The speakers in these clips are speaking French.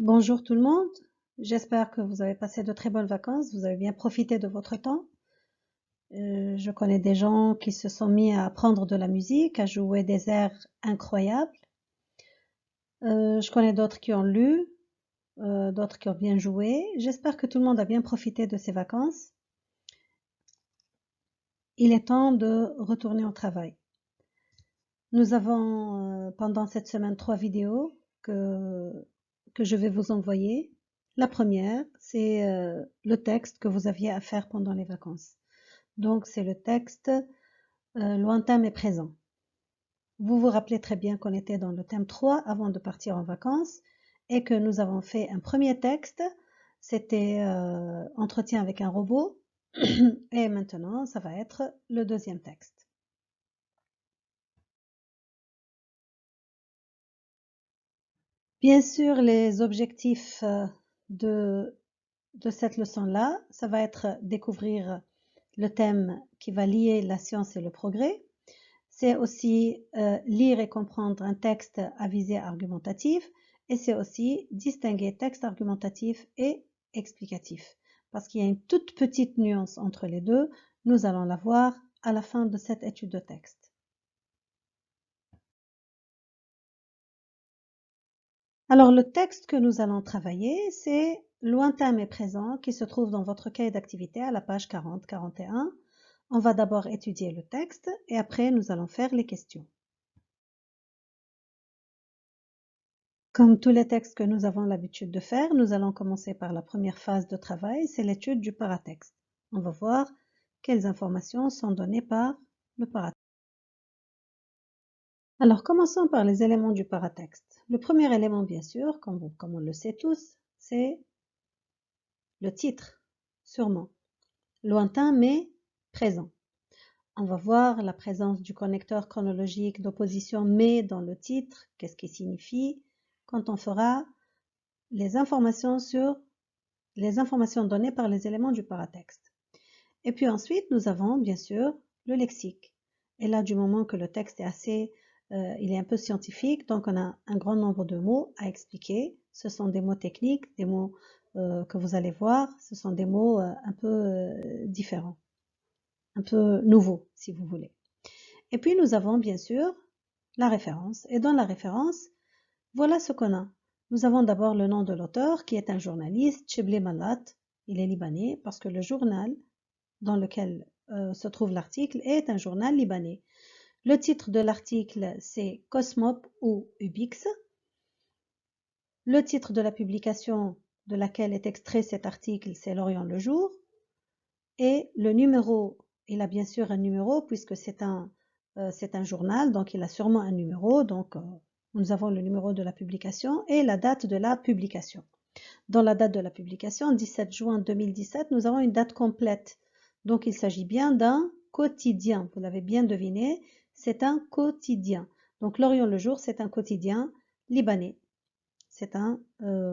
Bonjour tout le monde, j'espère que vous avez passé de très bonnes vacances, vous avez bien profité de votre temps. Je connais des gens qui se sont mis à apprendre de la musique, à jouer des airs incroyables. Je connais d'autres qui ont lu, d'autres qui ont bien joué. J'espère que tout le monde a bien profité de ces vacances. Il est temps de retourner au travail. Nous avons pendant cette semaine 3 vidéos que je vais vous envoyer. La première, c'est le texte que vous aviez à faire pendant les vacances. Donc, c'est le texte lointain mais présent. Vous vous rappelez très bien qu'on était dans le thème 3 avant de partir en vacances et que nous avons fait un premier texte. C'était entretien avec un robot. Et maintenant, ça va être le deuxième texte. Bien sûr, les objectifs de cette leçon-là, ça va être découvrir le thème qui va lier la science et le progrès. C'est aussi lire et comprendre un texte à visée argumentative et c'est aussi distinguer texte argumentatif et explicatif. Parce qu'il y a une toute petite nuance entre les deux, nous allons la voir à la fin de cette étude de texte. Alors le texte que nous allons travailler, c'est lointain mais présent qui se trouve dans votre cahier d'activité à la page 40-41. On va d'abord étudier le texte et après nous allons faire les questions. Comme tous les textes que nous avons l'habitude de faire, nous allons commencer par la première phase de travail, c'est l'étude du paratexte. On va voir quelles informations sont données par le paratexte. Alors commençons par les éléments du paratexte. Le premier élément, bien sûr, comme on le sait tous, c'est le titre, sûrement. Lointain mais présent. On va voir la présence du connecteur chronologique d'opposition mais dans le titre, qu'est-ce qui signifie, quand on fera les informations données par les éléments du paratexte. Et puis ensuite, nous avons bien sûr le lexique. Et là, du moment que le texte est il est un peu scientifique, donc on a un grand nombre de mots à expliquer. Ce sont des mots techniques, des mots que vous allez voir, ce sont des mots un peu différents, un peu nouveaux, si vous voulez. Et puis nous avons bien sûr la référence. Et dans la référence, voilà ce qu'on a. Nous avons d'abord le nom de l'auteur qui est un journaliste, Chebli Malat. Il est libanais parce que le journal dans lequel se trouve l'article est un journal libanais. Le titre de l'article c'est Cosmop ou Ubix. Le titre de la publication de laquelle est extrait cet article c'est L'Orient le jour. Et le numéro, il a bien sûr un numéro puisque c'est un journal, donc il a sûrement un numéro. Donc nous avons le numéro de la publication et la date de la publication. Dans la date de la publication, 17 juin 2017, nous avons une date complète. Donc il s'agit bien d'un quotidien. Vous l'avez bien deviné, c'est un quotidien. Donc L'Orient le jour, c'est un quotidien libanais. C'est un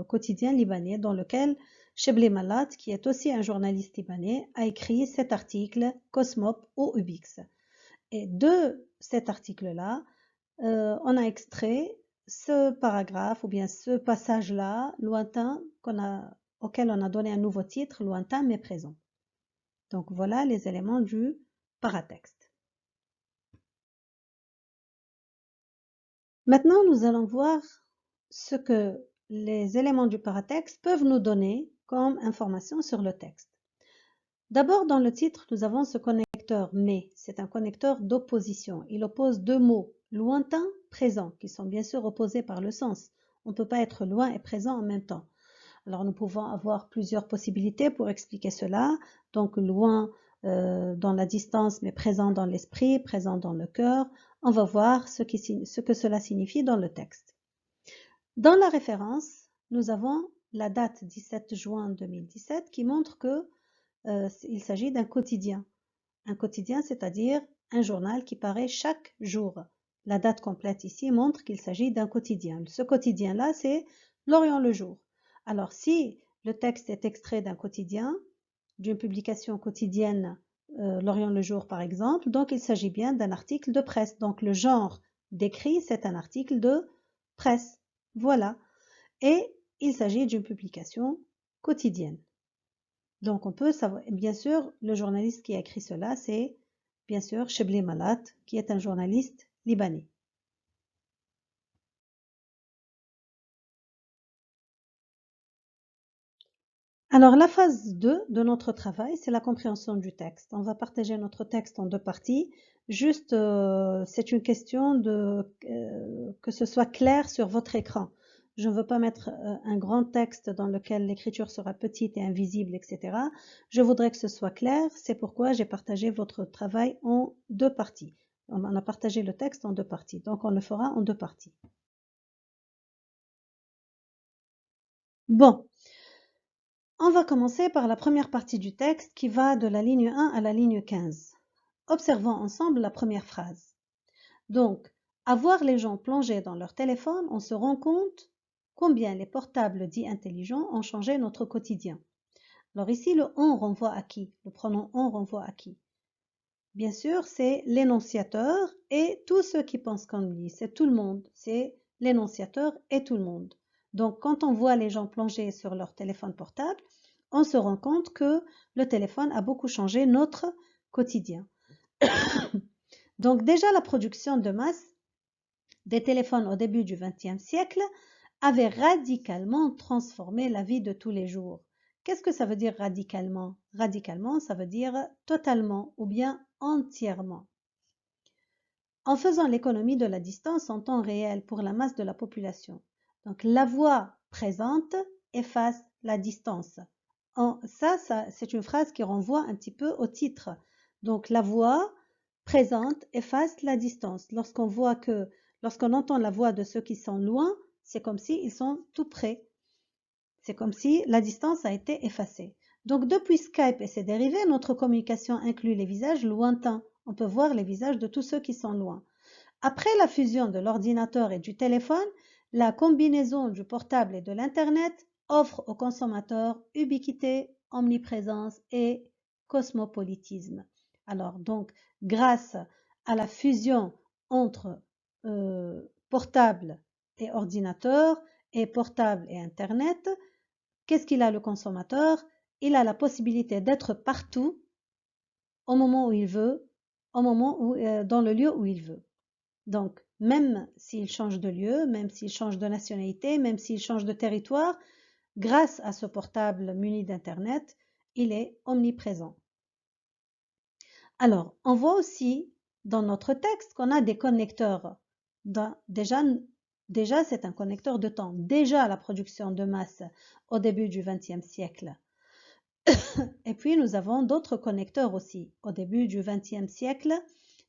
quotidien libanais dans lequel Chebli Malat, qui est aussi un journaliste libanais, a écrit cet article Cosmop ou Ubix. Et de cet article-là, on a extrait ce paragraphe ou bien ce passage-là, lointain, auquel on a donné un nouveau titre, lointain mais présent. Donc voilà les éléments du paratexte. Maintenant, nous allons voir ce que les éléments du paratexte peuvent nous donner comme information sur le texte. D'abord, dans le titre, nous avons ce connecteur mais. C'est un connecteur d'opposition. Il oppose deux mots, lointain, présent, qui sont bien sûr opposés par le sens. On ne peut pas être loin et présent en même temps. Alors nous pouvons avoir plusieurs possibilités pour expliquer cela. Donc loin dans la distance mais présent dans l'esprit, présent dans le cœur. On va voir ce que cela signifie dans le texte. Dans la référence, nous avons la date 17 juin 2017 qui montre que il s'agit d'un quotidien. Un quotidien, c'est-à-dire un journal qui paraît chaque jour. La date complète ici montre qu'il s'agit d'un quotidien. Ce quotidien-là, c'est L'Orient le jour. Alors, si le texte est extrait d'un quotidien, d'une publication quotidienne, L'Orient le jour par exemple, donc il s'agit bien d'un article de presse. Donc le genre décrit, c'est un article de presse. Voilà. Et il s'agit d'une publication quotidienne. Donc on peut savoir, bien sûr, le journaliste qui a écrit cela, c'est bien sûr Chebli Malat, qui est un journaliste libanais. Alors la phase 2 de notre travail, c'est la compréhension du texte. On va partager notre texte en deux parties. Juste, c'est une question que ce soit clair sur votre écran. Je ne veux pas mettre un grand texte dans lequel l'écriture sera petite et invisible, etc. Je voudrais que ce soit clair. C'est pourquoi j'ai partagé votre travail en deux parties. On a partagé le texte en deux parties. Donc on le fera en deux parties. Bon. On va commencer par la première partie du texte qui va de la ligne 1 à la ligne 15. Observons ensemble la première phrase. Donc, à voir les gens plonger dans leur téléphone, on se rend compte combien les portables dits intelligents ont changé notre quotidien. Alors ici, le on renvoie à qui? Le pronom on renvoie à qui? Bien sûr, c'est l'énonciateur et tous ceux qui pensent comme lui. C'est tout le monde. C'est l'énonciateur et tout le monde. Donc, quand on voit les gens plonger sur leur téléphone portable, on se rend compte que le téléphone a beaucoup changé notre quotidien. Donc, déjà, la production de masse des téléphones au début du XXe siècle avait radicalement transformé la vie de tous les jours. Qu'est-ce que ça veut dire radicalement? Radicalement, ça veut dire totalement ou bien entièrement. En faisant l'économie de la distance en temps réel pour la masse de la population. Donc la voix présente efface la distance. Ça c'est une phrase qui renvoie un petit peu au titre. Donc la voix présente efface la distance. Lorsqu'on entend la voix de ceux qui sont loin, c'est comme s'ils sont tout près. C'est comme si la distance a été effacée. Donc depuis Skype et ses dérivés, notre communication inclut les visages lointains. On peut voir les visages de tous ceux qui sont loin. Après la fusion de l'ordinateur et du téléphone, la combinaison du portable et de l'Internet offre aux consommateurs ubiquité, omniprésence et cosmopolitisme. Alors donc, grâce à la fusion entre portable et ordinateur et portable et Internet, qu'est-ce qu'il a le consommateur? Il a la possibilité d'être partout au moment où il veut, dans le lieu où il veut. Donc, même s'il change de lieu, même s'il change de nationalité, même s'il change de territoire, grâce à ce portable muni d'Internet, il est omniprésent. Alors, on voit aussi dans notre texte qu'on a des connecteurs. Déjà, c'est un connecteur de temps. Déjà, la production de masse au début du XXe siècle. Et puis, nous avons d'autres connecteurs aussi. Au début du XXe siècle,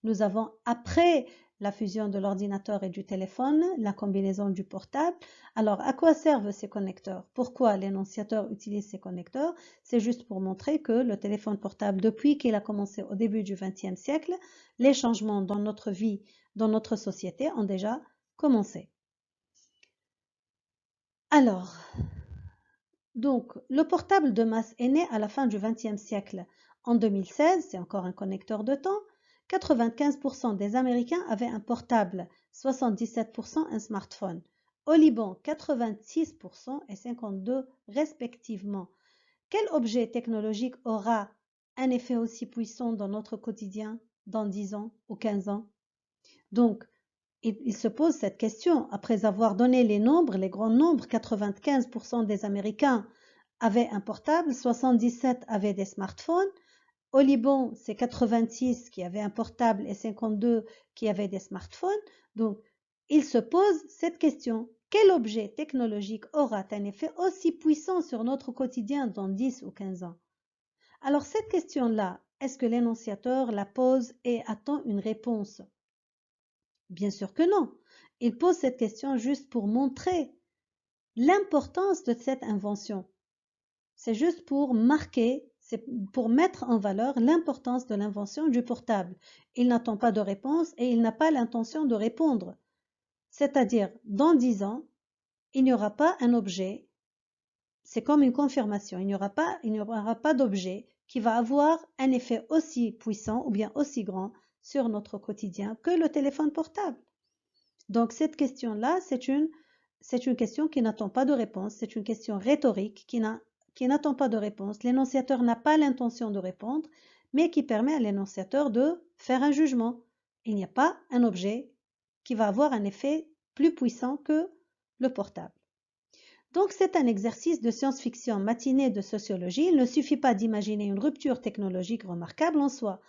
nous avons, après la fusion de l'ordinateur et du téléphone, la combinaison du portable. Alors, à quoi servent ces connecteurs? Pourquoi l'énonciateur utilise ces connecteurs? C'est juste pour montrer que le téléphone portable, depuis qu'il a commencé au début du XXe siècle, les changements dans notre vie, dans notre société ont déjà commencé. Alors, donc, le portable de masse est né à la fin du XXe siècle. En 2016, c'est encore un connecteur de temps, 95% des Américains avaient un portable, 77% un smartphone. Au Liban, 86% et 52% respectivement. Quel objet technologique aura un effet aussi puissant dans notre quotidien dans 10 ans ou 15 ans? Donc, il se pose cette question. Après avoir donné les nombres, les grands nombres, 95% des Américains avaient un portable, 77 avaient des smartphones. Au Liban, c'est 86 qui avaient un portable et 52 qui avaient des smartphones. Donc, il se pose cette question. Quel objet technologique aura un effet aussi puissant sur notre quotidien dans 10 ou 15 ans? Alors, cette question-là, est-ce que l'énonciateur la pose et attend une réponse? Bien sûr que non. Il pose cette question juste pour montrer l'importance de cette invention. C'est juste pour marquer, c'est pour mettre en valeur l'importance de l'invention du portable. Il n'attend pas de réponse et il n'a pas l'intention de répondre. C'est-à-dire, dans 10 ans, il n'y aura pas un objet, c'est comme une confirmation, il n'y aura pas d'objet qui va avoir un effet aussi puissant ou bien aussi grand sur notre quotidien que le téléphone portable. Donc cette question-là, c'est une c'est une question qui n'attend pas de réponse, c'est une question rhétorique qui n'attend pas de réponse. L'énonciateur n'a pas l'intention de répondre, mais qui permet à l'énonciateur de faire un jugement. Il n'y a pas un objet qui va avoir un effet plus puissant que le portable. Donc c'est un exercice de science-fiction matinée de sociologie. Il ne suffit pas d'imaginer une rupture technologique remarquable en soi.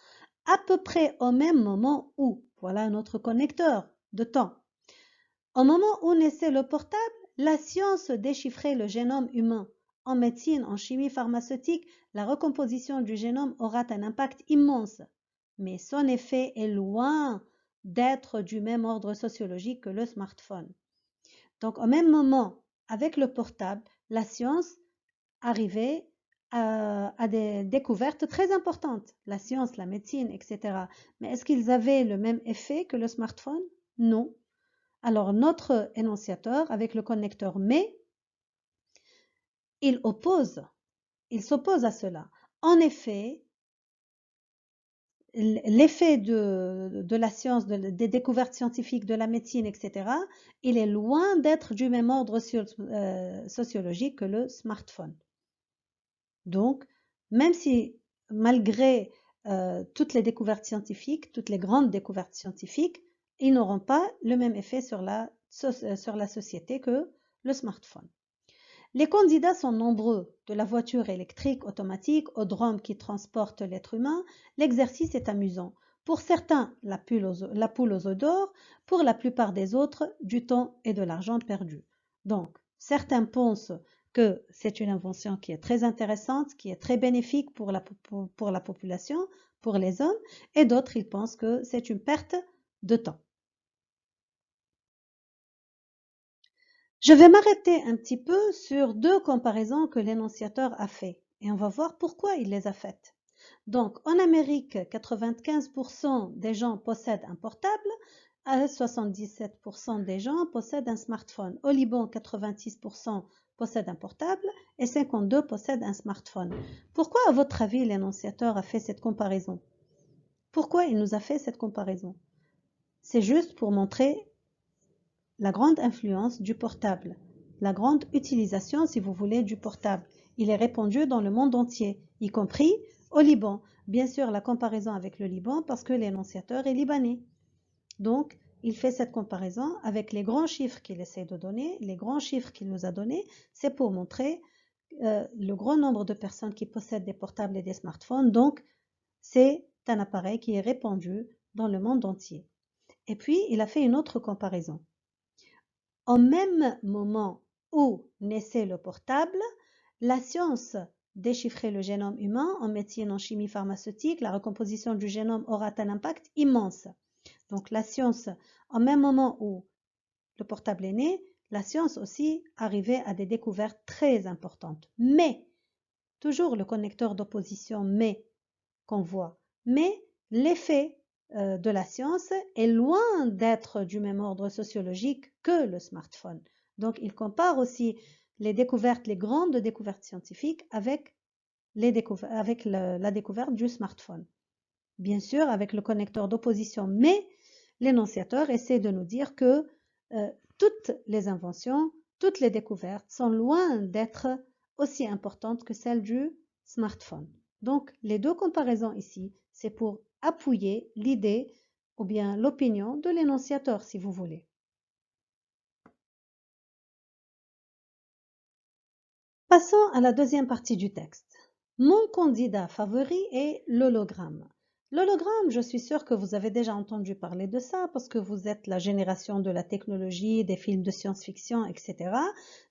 À peu près au même moment où, voilà un autre connecteur de temps, au moment où naissait le portable, la science déchiffrait le génome humain. En médecine, en chimie pharmaceutique, la recomposition du génome aura un impact immense. Mais son effet est loin d'être du même ordre sociologique que le smartphone. Donc, au même moment, avec le portable, la science arrivait à des découvertes très importantes. La science, la médecine, etc. Mais est-ce qu'ils avaient le même effet que le smartphone? Non. Alors, notre énonciateur, avec le connecteur mais, il s'oppose à cela. En effet, l'effet de la science, des découvertes scientifiques, de la médecine, etc., il est loin d'être du même ordre sociologique que le smartphone. Donc, même si, malgré toutes les découvertes scientifiques, toutes les grandes découvertes scientifiques, ils n'auront pas le même effet sur la société que le smartphone. Les candidats sont nombreux, de la voiture électrique automatique au drone qui transporte l'être humain. L'exercice est amusant. Pour certains, la poule aux œufs d'or, pour la plupart des autres, du temps et de l'argent perdu. Donc, certains pensent que c'est une invention qui est très intéressante, qui est très bénéfique pour la population, pour les hommes, et d'autres, ils pensent que c'est une perte de temps. Je vais m'arrêter un petit peu sur deux comparaisons que l'énonciateur a fait et on va voir pourquoi il les a faites. Donc, en Amérique, 95% des gens possèdent un portable, 77% des gens possèdent un smartphone. Au Liban, 86% possèdent un portable et 52% possèdent un smartphone. Pourquoi, à votre avis, l'énonciateur a fait cette comparaison? Pourquoi il nous a fait cette comparaison? C'est juste pour montrer la grande influence du portable, la grande utilisation, si vous voulez, du portable. Il est répandu dans le monde entier, y compris au Liban. Bien sûr, la comparaison avec le Liban parce que l'énonciateur est libanais. Donc, il fait cette comparaison avec les grands chiffres qu'il essaie de donner, les grands chiffres qu'il nous a donnés, c'est pour montrer le grand nombre de personnes qui possèdent des portables et des smartphones. Donc, c'est un appareil qui est répandu dans le monde entier. Et puis, il a fait une autre comparaison. Au même moment où naissait le portable, la science déchiffrait le génome humain. En médecine, en chimie pharmaceutique, la recomposition du génome aura un impact immense. Donc la science, au même moment où le portable est né, la science aussi arrivait à des découvertes très importantes. Mais, toujours le connecteur d'opposition mais qu'on voit, mais l'effet de la science est loin d'être du même ordre sociologique que le smartphone. Donc, il compare aussi les découvertes, les grandes découvertes scientifiques avec la découverte du smartphone. Bien sûr, avec le connecteur d'opposition, mais l'énonciateur essaie de nous dire que toutes les inventions, toutes les découvertes sont loin d'être aussi importantes que celles du smartphone. Donc, les deux comparaisons ici, c'est pour appuyer l'idée ou bien l'opinion de l'énonciateur, si vous voulez. Passons à la deuxième partie du texte. Mon candidat favori est l'hologramme. L'hologramme, je suis sûre que vous avez déjà entendu parler de ça parce que vous êtes la génération de la technologie, des films de science-fiction, etc.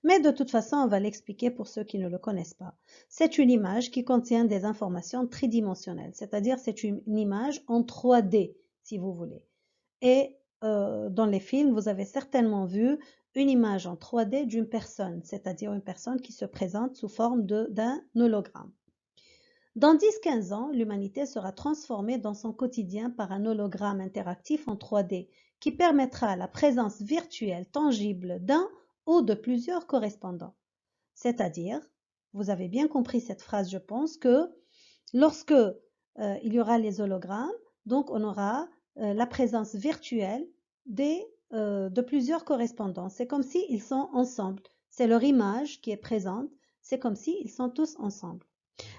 Mais de toute façon, on va l'expliquer pour ceux qui ne le connaissent pas. C'est une image qui contient des informations tridimensionnelles, c'est-à-dire c'est une image en 3D, si vous voulez. Et dans les films, vous avez certainement vu une image en 3D d'une personne, c'est-à-dire une personne qui se présente sous forme d'un hologramme. Dans 10-15 ans, l'humanité sera transformée dans son quotidien par un hologramme interactif en 3D qui permettra la présence virtuelle tangible d'un ou de plusieurs correspondants. C'est-à-dire, vous avez bien compris cette phrase, je pense, que lorsque il y aura les hologrammes, donc on aura la présence virtuelle des de plusieurs correspondants. C'est comme s'ils sont ensemble. C'est leur image qui est présente. C'est comme s'ils sont tous ensemble.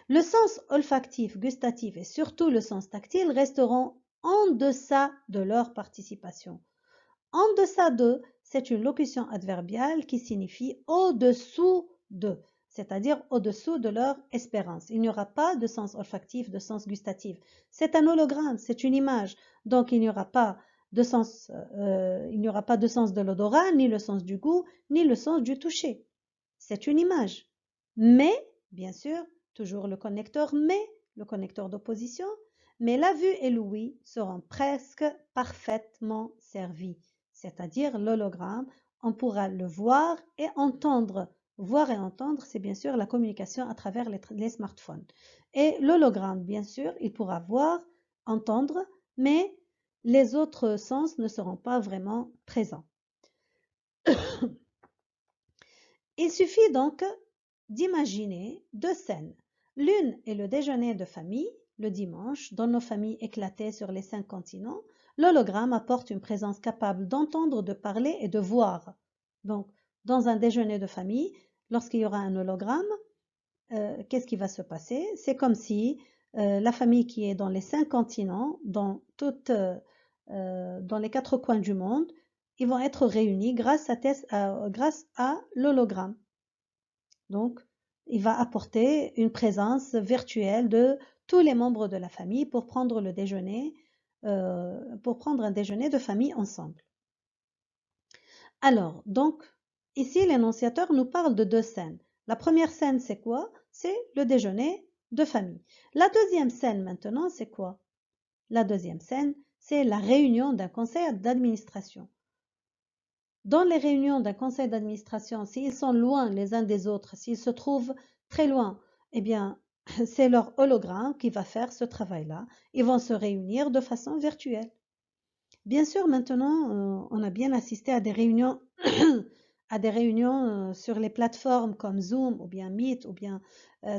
Le sens olfactif, gustatif et surtout le sens tactile resteront en deçà de leur participation. En deçà de, c'est une locution adverbiale qui signifie au-dessous de, c'est-à-dire au-dessous de leur espérance. Il n'y aura pas de sens olfactif, de sens gustatif. C'est un hologramme, c'est une image. Donc il n'y aura pas de sens, de l'odorat, ni le sens du goût, ni le sens du toucher. C'est une image. Mais, bien sûr, toujours le connecteur mais, le connecteur d'opposition, mais la vue et l'ouïe seront presque parfaitement servis, c'est-à-dire l'hologramme, on pourra le voir et entendre. Voir et entendre, c'est bien sûr la communication à travers les smartphones. Et l'hologramme, bien sûr, il pourra voir, entendre, mais les autres sens ne seront pas vraiment présents. Il suffit donc d'imaginer deux scènes. L'une est le déjeuner de famille, le dimanche, dans nos familles éclatées sur les 5 continents. L'hologramme apporte une présence capable d'entendre, de parler et de voir. Donc, dans un déjeuner de famille, lorsqu'il y aura un hologramme, qu'est-ce qui va se passer? C'est comme si la famille qui est dans les 5 continents, dans les 4 coins du monde, ils vont être réunis grâce à l'hologramme. Donc, il va apporter une présence virtuelle de tous les membres de la famille pour prendre un déjeuner de famille ensemble. Alors, donc, ici, l'énonciateur nous parle de deux scènes. La première scène, c'est quoi? C'est le déjeuner de famille. La deuxième scène, maintenant, c'est quoi? La deuxième scène, c'est la réunion d'un conseil d'administration. Dans les réunions d'un conseil d'administration, s'ils sont loin les uns des autres, s'ils se trouvent très loin, eh bien, c'est leur hologramme qui va faire ce travail-là. Ils vont se réunir de façon virtuelle. Bien sûr, maintenant, on a bien assisté à des réunions, sur les plateformes comme Zoom ou bien Meet ou bien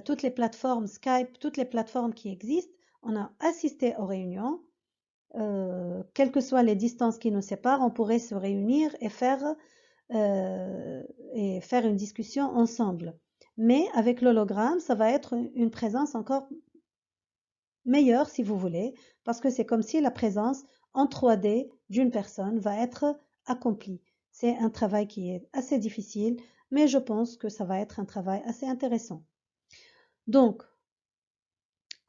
toutes les plateformes Skype, toutes les plateformes qui existent. On a assisté aux réunions. Quelles que soient les distances qui nous séparent, on pourrait se réunir et faire une discussion ensemble. Mais avec l'hologramme, ça va être une présence encore meilleure, si vous voulez, parce que c'est comme si la présence en 3D d'une personne va être accomplie. C'est un travail qui est assez difficile, mais je pense que ça va être un travail assez intéressant. Donc,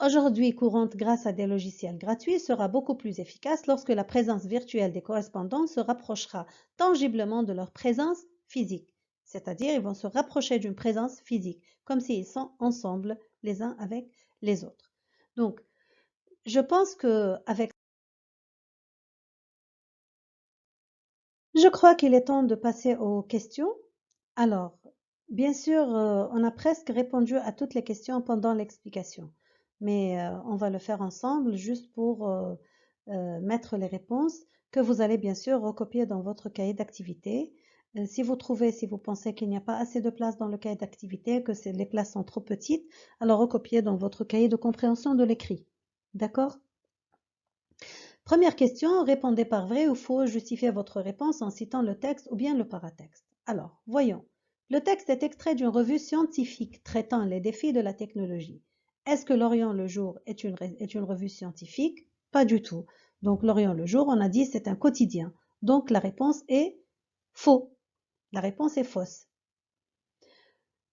aujourd'hui courante grâce à des logiciels gratuits sera beaucoup plus efficace lorsque la présence virtuelle des correspondants se rapprochera tangiblement de leur présence physique. C'est-à-dire, ils vont se rapprocher d'une présence physique, comme s'ils sont ensemble les uns avec les autres. Donc, je pense que je crois qu'il est temps de passer aux questions. Alors, bien sûr, on a presque répondu à toutes les questions pendant l'explication, mais on va le faire ensemble juste pour mettre les réponses que vous allez bien sûr recopier dans votre cahier d'activité. Si vous pensez qu'il n'y a pas assez de place dans le cahier d'activité, que les places sont trop petites, alors recopiez dans votre cahier de compréhension de l'écrit. D'accord? Première question, répondez par vrai ou faux, justifiez votre réponse en citant le texte ou bien le paratexte. Alors, voyons. Le texte est extrait d'une revue scientifique traitant les défis de la technologie. Est-ce que l'Orient le jour est une revue scientifique? Pas du tout. Donc l'Orient le jour, on a dit c'est un quotidien. Donc la réponse est faux. La réponse est fausse.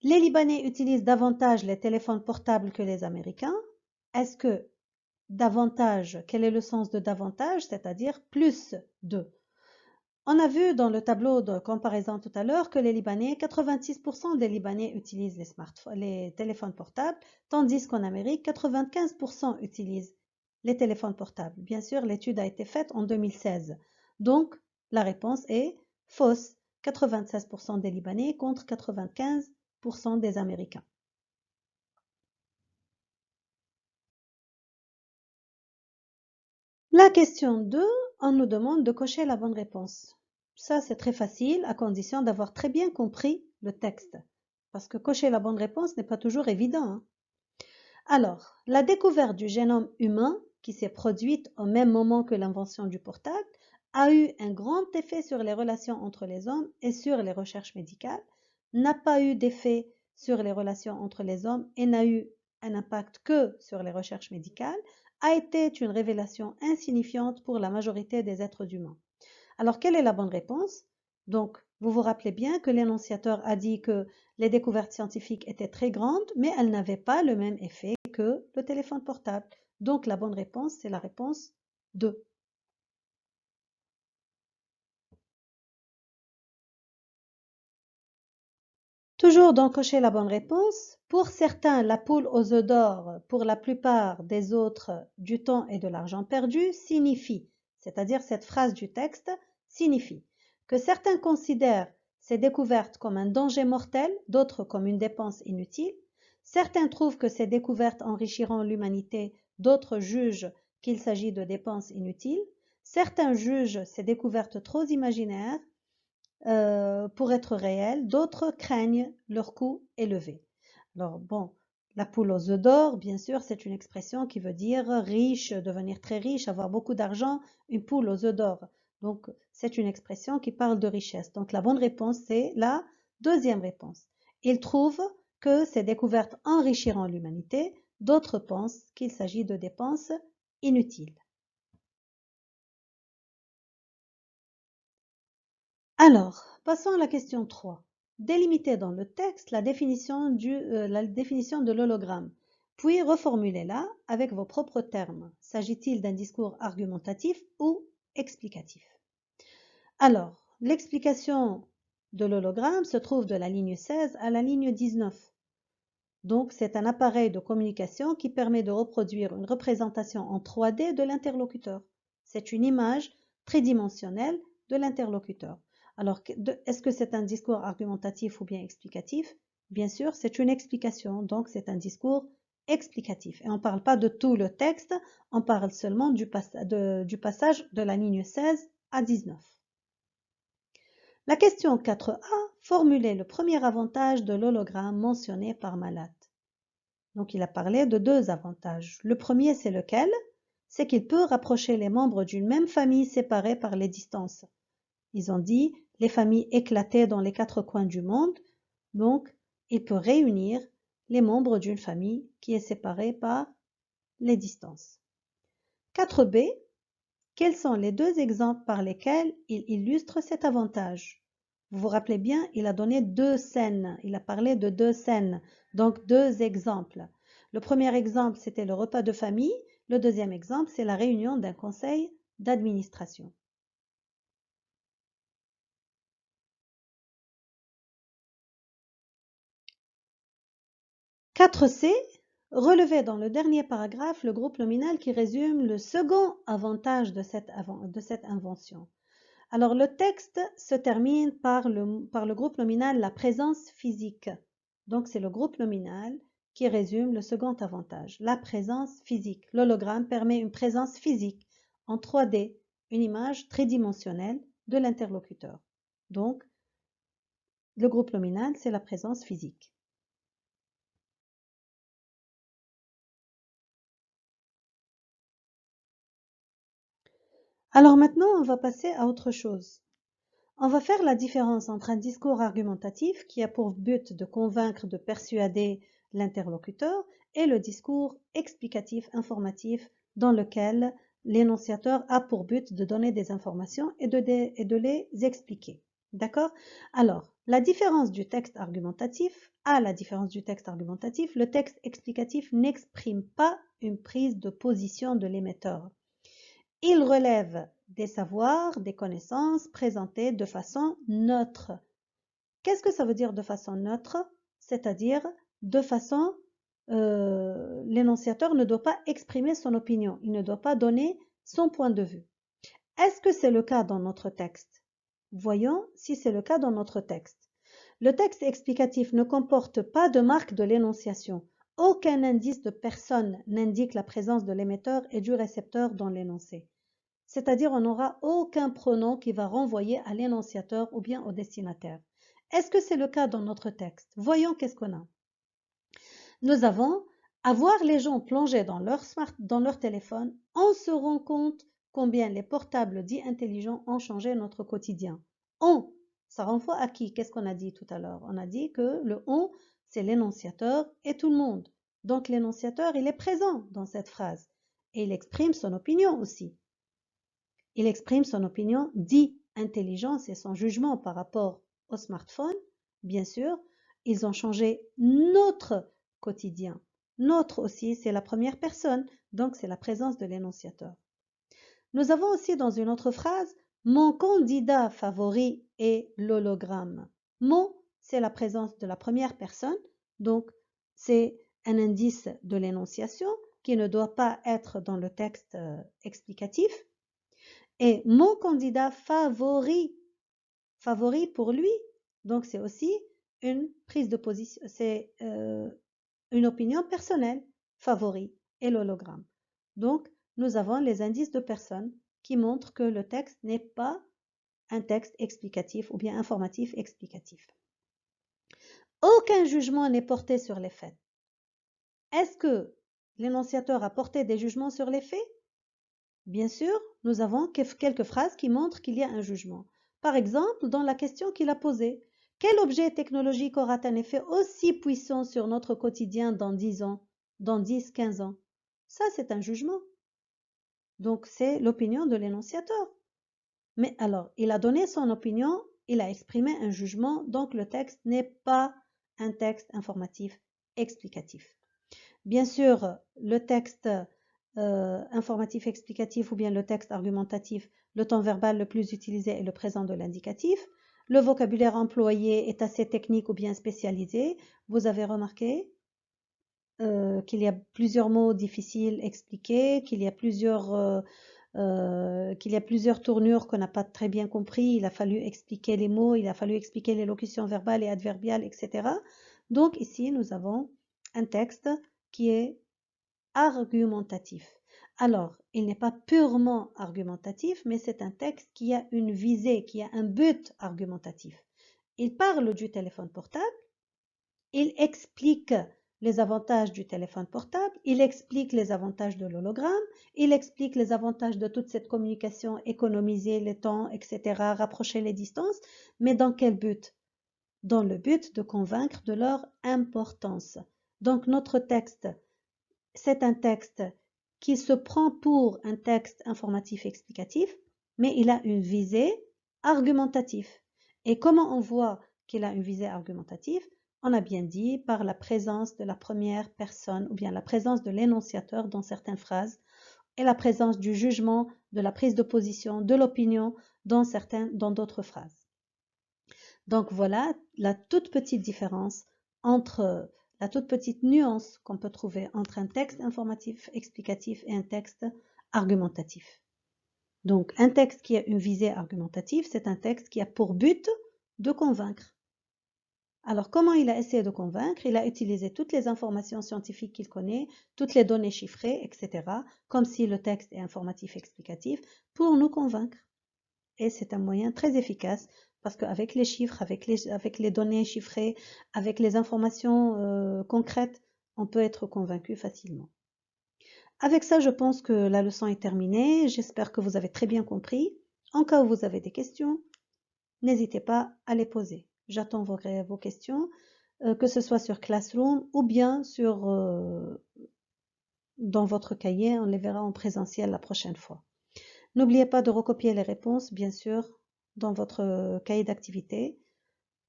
Les Libanais utilisent davantage les téléphones portables que les Américains. Est-ce que davantage, quel est le sens de davantage? C'est-à-dire plus de. On a vu dans le tableau de comparaison tout à l'heure que les Libanais, 86% des Libanais utilisent les téléphones portables, tandis qu'en Amérique, 95% utilisent les téléphones portables. Bien sûr, l'étude a été faite en 2016. Donc, la réponse est fausse. 96% des Libanais contre 95% des Américains. La question 2, on nous demande de cocher la bonne réponse. Ça, c'est très facile, à condition d'avoir très bien compris le texte. Parce que cocher la bonne réponse n'est pas toujours évident. Hein. Alors, la découverte du génome humain, qui s'est produite au même moment que l'invention du portable, a eu un grand effet sur les relations entre les hommes et sur les recherches médicales, n'a pas eu d'effet sur les relations entre les hommes et n'a eu un impact que sur les recherches médicales, a été une révélation insignifiante pour la majorité des êtres humains. Alors, quelle est la bonne réponse? Donc, vous vous rappelez bien que l'énonciateur a dit que les découvertes scientifiques étaient très grandes, mais elles n'avaient pas le même effet que le téléphone portable. Donc, la bonne réponse, c'est la réponse 2. Toujours d'encocher la bonne réponse. Pour certains, la poule aux œufs d'or, pour la plupart des autres, du temps et de l'argent perdu, signifie, c'est-à-dire cette phrase du texte signifie que certains considèrent ces découvertes comme un danger mortel, d'autres comme une dépense inutile. Certains trouvent que ces découvertes enrichiront l'humanité, d'autres jugent qu'il s'agit de dépenses inutiles. Certains jugent ces découvertes trop imaginaires pour être réels, d'autres craignent leur coût élevé. Alors bon, la poule aux œufs d'or, bien sûr, c'est une expression qui veut dire riche, devenir très riche, avoir beaucoup d'argent, une poule aux œufs d'or. Donc c'est une expression qui parle de richesse. Donc la bonne réponse, c'est la deuxième réponse. Ils trouvent que ces découvertes enrichiront l'humanité, d'autres pensent qu'il s'agit de dépenses inutiles. Alors, passons à la question 3. Délimitez dans le texte la définition de l'hologramme, puis reformulez-la avec vos propres termes. S'agit-il d'un discours argumentatif ou explicatif? Alors, l'explication de l'hologramme se trouve de la ligne 16 à la ligne 19. Donc, c'est un appareil de communication qui permet de reproduire une représentation en 3D de l'interlocuteur. C'est une image tridimensionnelle de l'interlocuteur. Alors, est-ce que c'est un discours argumentatif ou bien explicatif? Bien sûr, c'est une explication, donc c'est un discours explicatif. Et on ne parle pas de tout le texte, on parle seulement du passage de la ligne 16 à 19. La question 4a, formulez le premier avantage de l'hologramme mentionné par Malat. Donc, il a parlé de deux avantages. Le premier, c'est lequel? C'est qu'il peut rapprocher les membres d'une même famille séparés par les distances. Ils ont dit les familles éclatées dans les quatre coins du monde. Donc, il peut réunir les membres d'une famille qui est séparée par les distances. 4b, quels sont les deux exemples par lesquels il illustre cet avantage? Vous vous rappelez bien, il a donné deux scènes, il a parlé de deux scènes, donc deux exemples. Le premier exemple, c'était le repas de famille. Le deuxième exemple, c'est la réunion d'un conseil d'administration. 4c, relevez dans le dernier paragraphe le groupe nominal qui résume le second avantage de cette invention. Alors, le texte se termine par le groupe nominal la présence physique. Donc, c'est le groupe nominal qui résume le second avantage, la présence physique. L'hologramme permet une présence physique en 3D, une image tridimensionnelle de l'interlocuteur. Donc, le groupe nominal, c'est la présence physique. Alors maintenant, on va passer à autre chose. On va faire la différence entre un discours argumentatif qui a pour but de convaincre, de persuader l'interlocuteur et le discours explicatif, informatif, dans lequel l'énonciateur a pour but de donner des informations et de les expliquer. D'accord? Alors, la différence du texte argumentatif, à la différence du texte argumentatif, le texte explicatif n'exprime pas une prise de position de l'émetteur. Il relève des savoirs, des connaissances présentées de façon neutre. Qu'est-ce que ça veut dire de façon neutre? C'est-à-dire de façon, l'énonciateur ne doit pas exprimer son opinion, il ne doit pas donner son point de vue. Est-ce que c'est le cas dans notre texte? Voyons si c'est le cas dans notre texte. Le texte explicatif ne comporte pas de marque de l'énonciation. Aucun indice de personne n'indique la présence de l'émetteur et du récepteur dans l'énoncé. C'est-à-dire on n'aura aucun pronom qui va renvoyer à l'énonciateur ou bien au destinataire. Est-ce que c'est le cas dans notre texte? Voyons qu'est-ce qu'on a. Nous avons à voir les gens plongés dans leur téléphone, on se rend compte combien les portables dits intelligents ont changé notre quotidien. On, ça renvoie à qui? Qu'est-ce qu'on a dit tout à l'heure? On a dit que le on, c'est l'énonciateur et tout le monde. Donc l'énonciateur, il est présent dans cette phrase et il exprime son opinion aussi. Il exprime son opinion dit intelligence et son jugement par rapport au smartphone. Bien sûr, ils ont changé notre quotidien. Notre aussi, c'est la première personne, donc c'est la présence de l'énonciateur. Nous avons aussi dans une autre phrase, mon candidat favori est l'hologramme. Mon, c'est la présence de la première personne, donc c'est un indice de l'énonciation qui ne doit pas être dans le texte explicatif. Et mon candidat favori, favori pour lui, donc c'est aussi une prise de position, c'est une opinion personnelle, favori et l'hologramme. Donc, nous avons les indices de personnes qui montrent que le texte n'est pas un texte explicatif ou bien informatif explicatif. Aucun jugement n'est porté sur les faits. Est-ce que l'énonciateur a porté des jugements sur les faits? Bien sûr, nous avons quelques phrases qui montrent qu'il y a un jugement. Par exemple, dans la question qu'il a posée, quel objet technologique aura un effet aussi puissant sur notre quotidien dans 10 ans, dans 10, 15 ans? Ça, c'est un jugement. Donc, c'est l'opinion de l'énonciateur. Mais alors, il a donné son opinion, il a exprimé un jugement, donc le texte n'est pas un texte informatif explicatif. Bien sûr, le texte informatif explicatif ou bien le texte argumentatif, le temps verbal le plus utilisé est le présent de l'indicatif. Le vocabulaire employé est assez technique ou bien spécialisé. Vous avez remarqué qu'il y a plusieurs mots difficiles expliqués, qu'il y a plusieurs tournures qu'on n'a pas très bien compris. Il a fallu expliquer les mots, il a fallu expliquer les locutions verbales et adverbiales, etc. Donc ici, nous avons un texte qui est argumentatif. Alors, il n'est pas purement argumentatif, mais c'est un texte qui a une visée, qui a un but argumentatif. Il parle du téléphone portable, il explique les avantages du téléphone portable, il explique les avantages de l'hologramme, il explique les avantages de toute cette communication, économiser le temps, etc., rapprocher les distances, mais dans quel but? Dans le but de convaincre de leur importance. Donc notre texte, c'est un texte qui se prend pour un texte informatif explicatif, mais il a une visée argumentative. Et comment on voit qu'il a une visée argumentative? On a bien dit par la présence de la première personne ou bien la présence de l'énonciateur dans certaines phrases et la présence du jugement, de la prise de position, de l'opinion dans d'autres phrases. Donc voilà la toute petite différence entre la toute petite nuance qu'on peut trouver entre un texte informatif explicatif et un texte argumentatif. Donc un texte qui a une visée argumentative, c'est un texte qui a pour but de convaincre. Alors comment il a essayé de convaincre? Il a utilisé toutes les informations scientifiques qu'il connaît, toutes les données chiffrées, etc., comme si le texte est informatif explicatif, pour nous convaincre. Et c'est un moyen très efficace parce qu'avec les chiffres, avec les données chiffrées, avec les informations concrètes, on peut être convaincu facilement. Avec ça, je pense que la leçon est terminée. J'espère que vous avez très bien compris. En cas où vous avez des questions, n'hésitez pas à les poser. J'attends vos questions, que ce soit sur Classroom ou bien dans votre cahier. On les verra en présentiel la prochaine fois. N'oubliez pas de recopier les réponses, bien sûr, dans votre cahier d'activité,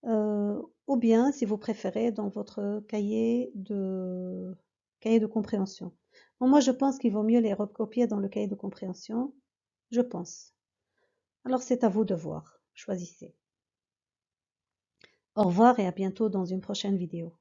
ou bien, si vous préférez, dans votre cahier de compréhension. Bon, moi, je pense qu'il vaut mieux les recopier dans le cahier de compréhension. Je pense. Alors, c'est à vous de voir. Choisissez. Au revoir et à bientôt dans une prochaine vidéo.